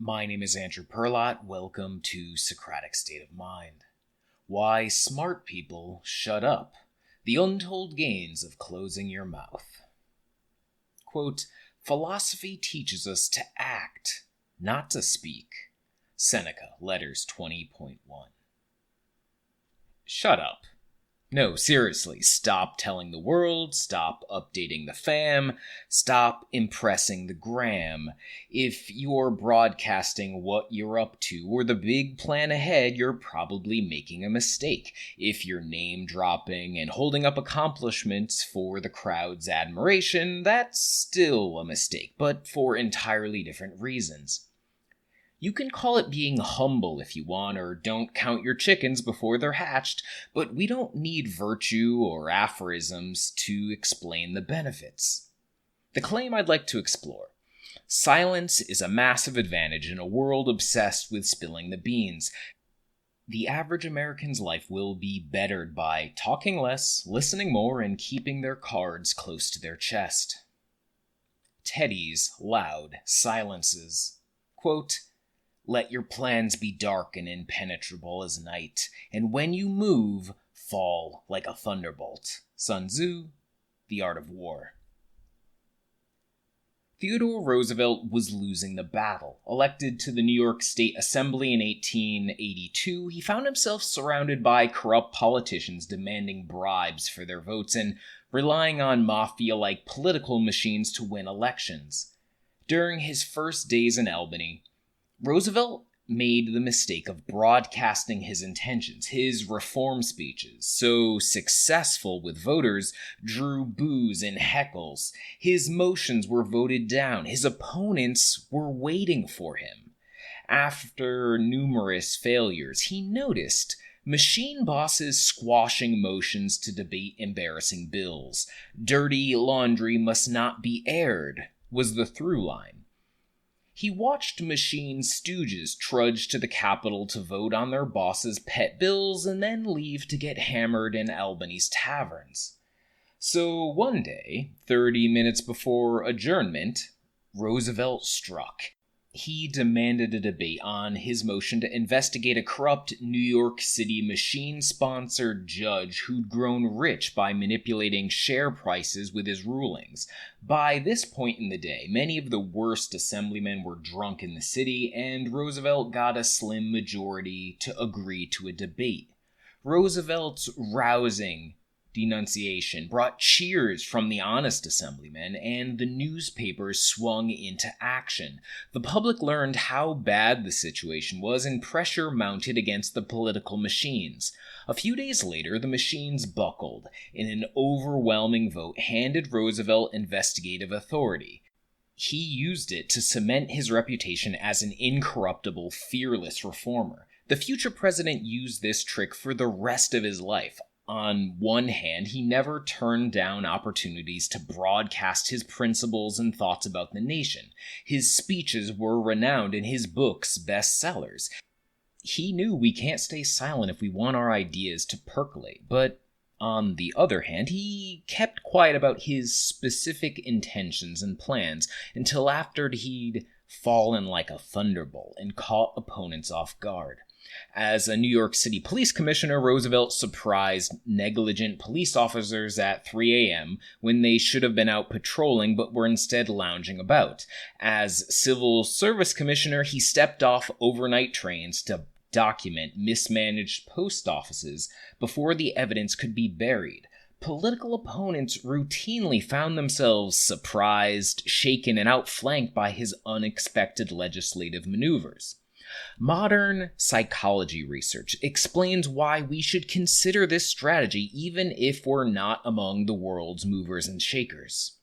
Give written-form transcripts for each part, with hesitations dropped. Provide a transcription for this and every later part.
My name is Andrew Perlott. Welcome to Socratic State of Mind. Why smart people shut up. The untold gains of closing your mouth. Quote, philosophy teaches us to act, not to speak. Seneca, Letters 20.1. Shut up. No, seriously, stop telling the world, stop updating the fam, stop impressing the gram. If you're broadcasting what you're up to or the big plan ahead, you're probably making a mistake. If you're name dropping and holding up accomplishments for the crowd's admiration, that's still a mistake, but for entirely different reasons. You can call it being humble if you want, or don't count your chickens before they're hatched, but we don't need virtue or aphorisms to explain the benefits. The claim I'd like to explore. Silence is a massive advantage in a world obsessed with spilling the beans. The average American's life will be bettered by talking less, listening more, and keeping their cards close to their chest. Teddy's loud silences. Quote, let your plans be dark and impenetrable as night, and when you move, fall like a thunderbolt. Sun Tzu, The Art of War. Theodore Roosevelt was losing the battle. Elected to the New York State Assembly in 1882, he found himself surrounded by corrupt politicians demanding bribes for their votes and relying on mafia-like political machines to win elections. During his first days in Albany, Roosevelt made the mistake of broadcasting his intentions. His reform speeches, so successful with voters, drew boos and heckles. His motions were voted down. His opponents were waiting for him. After numerous failures, he noticed machine bosses squashing motions to debate embarrassing bills. Dirty laundry must not be aired was the through line. He watched machine stooges trudge to the Capitol to vote on their boss's pet bills and then leave to get hammered in Albany's taverns. So one day, 30 minutes before adjournment, Roosevelt struck. He demanded a debate on his motion to investigate a corrupt New York City machine-sponsored judge who'd grown rich by manipulating share prices with his rulings. By this point in the day, many of the worst assemblymen were drunk in the city, and Roosevelt got a slim majority to agree to a debate. Roosevelt's rousing denunciation brought cheers from the honest assemblymen, and the newspapers swung into action. The public learned how bad the situation was, and pressure mounted against the political machines. A few days later, the machines buckled, and an overwhelming vote handed Roosevelt investigative authority. He used it to cement his reputation as an incorruptible, fearless reformer. The future president used this trick for the rest of his life. On one hand, he never turned down opportunities to broadcast his principles and thoughts about the nation. His speeches were renowned and his books bestsellers. He knew we can't stay silent if we want our ideas to percolate, but on the other hand, he kept quiet about his specific intentions and plans until after he'd fallen like a thunderbolt and caught opponents off guard. As a New York City police commissioner, Roosevelt surprised negligent police officers at 3 a.m. when they should have been out patrolling but were instead lounging about. As civil service commissioner, he stepped off overnight trains to document mismanaged post offices before the evidence could be buried. Political opponents routinely found themselves surprised, shaken, and outflanked by his unexpected legislative maneuvers. Modern psychology research explains why we should consider this strategy even if we're not among the world's movers and shakers.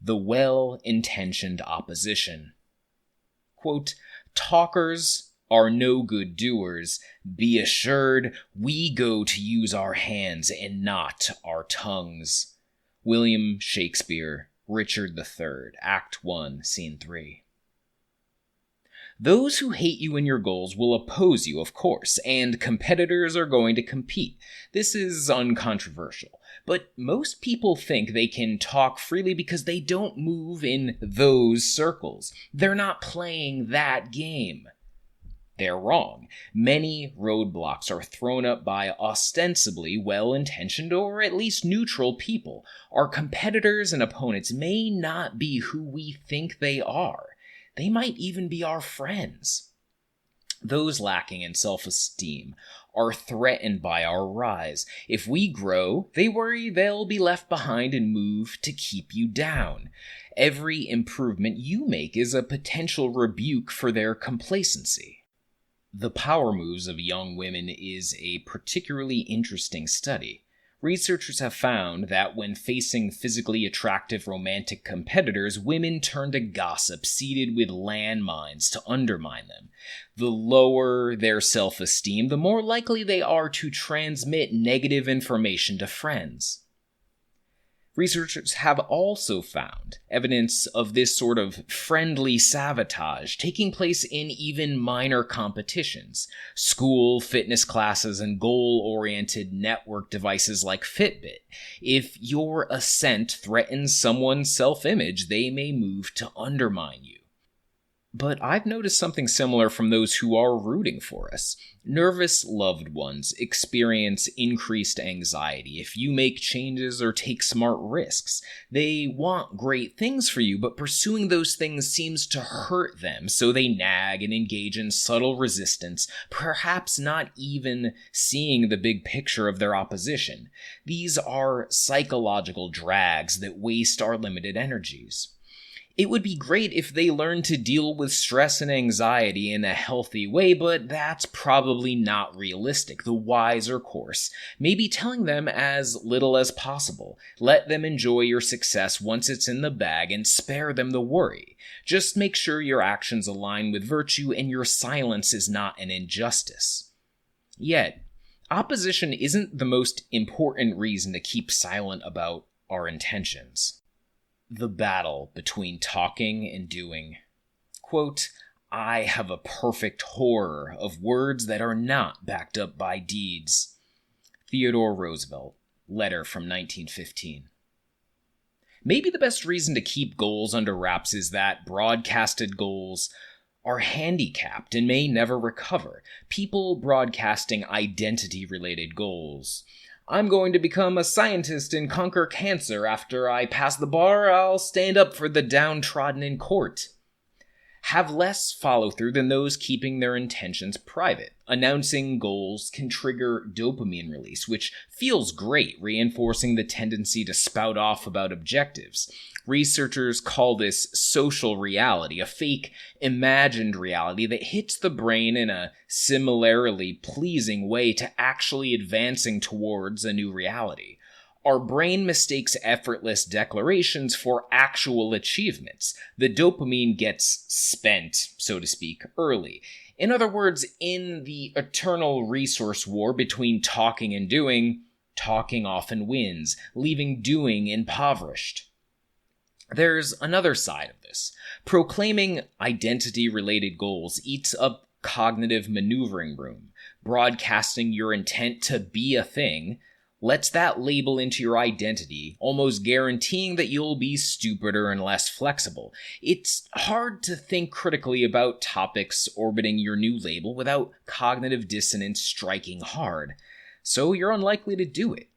The well-intentioned opposition. Quote, talkers are no good doers. Be assured we go to use our hands and not our tongues. William Shakespeare, Richard III, Act 1, Scene 3. Those who hate you and your goals will oppose you, of course, and competitors are going to compete. This is uncontroversial. But most people think they can talk freely because they don't move in those circles. They're not playing that game. They're wrong. Many roadblocks are thrown up by ostensibly well-intentioned or at least neutral people. Our competitors and opponents may not be who we think they are. They might even be our friends. Those lacking in self-esteem are threatened by our rise. If we grow, they worry they'll be left behind and move to keep you down. Every improvement you make is a potential rebuke for their complacency. The power moves of young women is a particularly interesting study. Researchers have found that when facing physically attractive romantic competitors, women turn to gossip seeded with landmines to undermine them. The lower their self-esteem, the more likely they are to transmit negative information to friends. Researchers have also found evidence of this sort of friendly sabotage taking place in even minor competitions. School, fitness classes, and goal-oriented network devices like Fitbit. If your ascent threatens someone's self-image, they may move to undermine you. But I've noticed something similar from those who are rooting for us. Nervous loved ones experience increased anxiety if you make changes or take smart risks. They want great things for you, but pursuing those things seems to hurt them, so they nag and engage in subtle resistance, perhaps not even seeing the big picture of their opposition. These are psychological drags that waste our limited energies. It would be great if they learned to deal with stress and anxiety in a healthy way, but that's probably not realistic. The wiser course may be telling them as little as possible. Let them enjoy your success once it's in the bag and spare them the worry. Just make sure your actions align with virtue and your silence is not an injustice. Yet, opposition isn't the most important reason to keep silent about our intentions. The battle between talking and doing. Quote, I have a perfect horror of words that are not backed up by deeds. Theodore Roosevelt, letter from 1915. Maybe the best reason to keep goals under wraps is that broadcasted goals are handicapped and may never recover. People broadcasting identity-related goals. I'm going to become a scientist and conquer cancer. After I pass the bar, I'll stand up for the downtrodden in court. Have less follow-through than those keeping their intentions private. Announcing goals can trigger dopamine release, which feels great, reinforcing the tendency to spout off about objectives. Researchers call this social reality, a fake, imagined reality that hits the brain in a similarly pleasing way to actually advancing towards a new reality. Our brain mistakes effortless declarations for actual achievements. The dopamine gets spent, so to speak, early. In other words, in the eternal resource war between talking and doing, talking often wins, leaving doing impoverished. There's another side of this. Proclaiming identity-related goals eats up cognitive maneuvering room. Broadcasting your intent to be a thing lets that label into your identity, almost guaranteeing that you'll be stupider and less flexible. It's hard to think critically about topics orbiting your new label without cognitive dissonance striking hard, so you're unlikely to do it.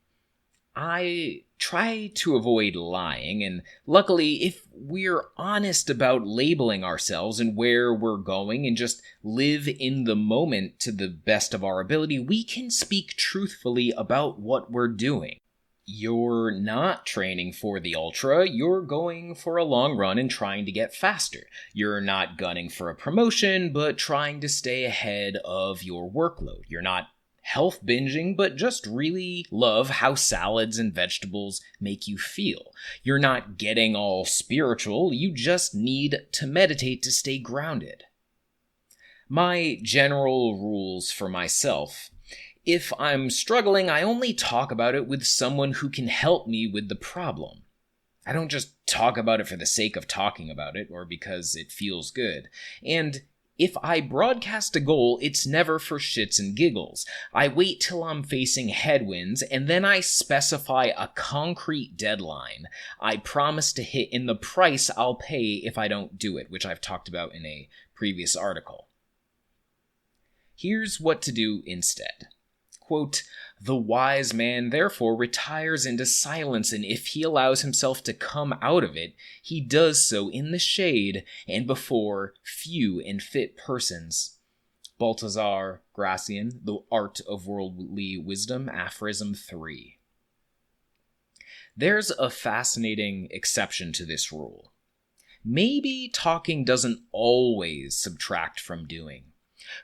I try to avoid lying, and luckily, if we're honest about labeling ourselves and where we're going and just live in the moment to the best of our ability, we can speak truthfully about what we're doing. You're not training for the ultra, you're going for a long run and trying to get faster. You're not gunning for a promotion, but trying to stay ahead of your workload. You're not health binging, but just really love how salads and vegetables make you feel. You're not getting all spiritual, you just need to meditate to stay grounded. My general rules for myself. If I'm struggling, I only talk about it with someone who can help me with the problem. I don't just talk about it for the sake of talking about it or because it feels good. And If I broadcast a goal, it's never for shits and giggles. I wait till I'm facing headwinds, and then I specify a concrete deadline I promise to hit in the price I'll pay if I don't do it, which I've talked about in a previous article. Here's what to do instead. Quote, "The wise man therefore retires into silence, and if he allows himself to come out of it, he does so in the shade and before few and fit persons." Balthazar Gracian, The Art of Worldly Wisdom, Aphorism 3. There's a fascinating exception to this rule. Maybe talking doesn't always subtract from doing.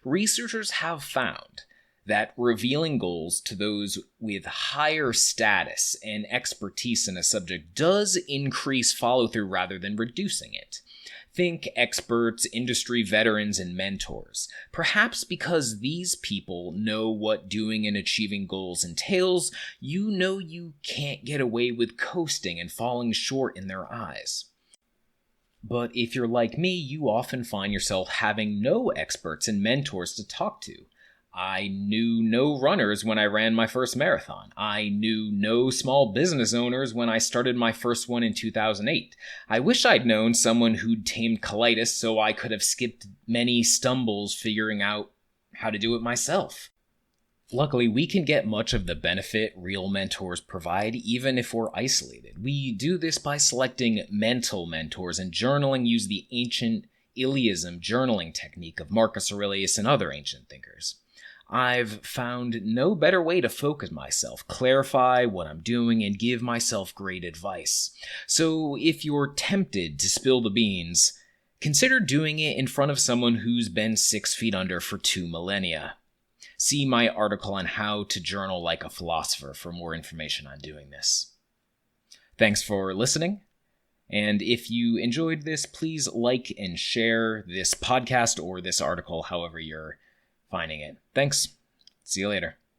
Researchers have found that revealing goals to those with higher status and expertise in a subject does increase follow-through rather than reducing it. Think experts, industry veterans, and mentors. Perhaps because these people know what doing and achieving goals entails, you know you can't get away with coasting and falling short in their eyes. But if you're like me, you often find yourself having no experts and mentors to talk to. I knew no runners when I ran my first marathon. I knew no small business owners when I started my first one in 2008. I wish I'd known someone who'd tamed colitis so I could have skipped many stumbles figuring out how to do it myself. Luckily, we can get much of the benefit real mentors provide even if we're isolated. We do this by selecting mental mentors, and journaling use the ancient Iliism journaling technique of Marcus Aurelius and other ancient thinkers. I've found no better way to focus myself, clarify what I'm doing, and give myself great advice. So if you're tempted to spill the beans, consider doing it in front of someone who's been 6 feet under for 2 millennia. See my article on how to journal like a philosopher for more information on doing this. Thanks for listening. And if you enjoyed this, please like and share this podcast or this article, however you're finding it. Thanks. See you later.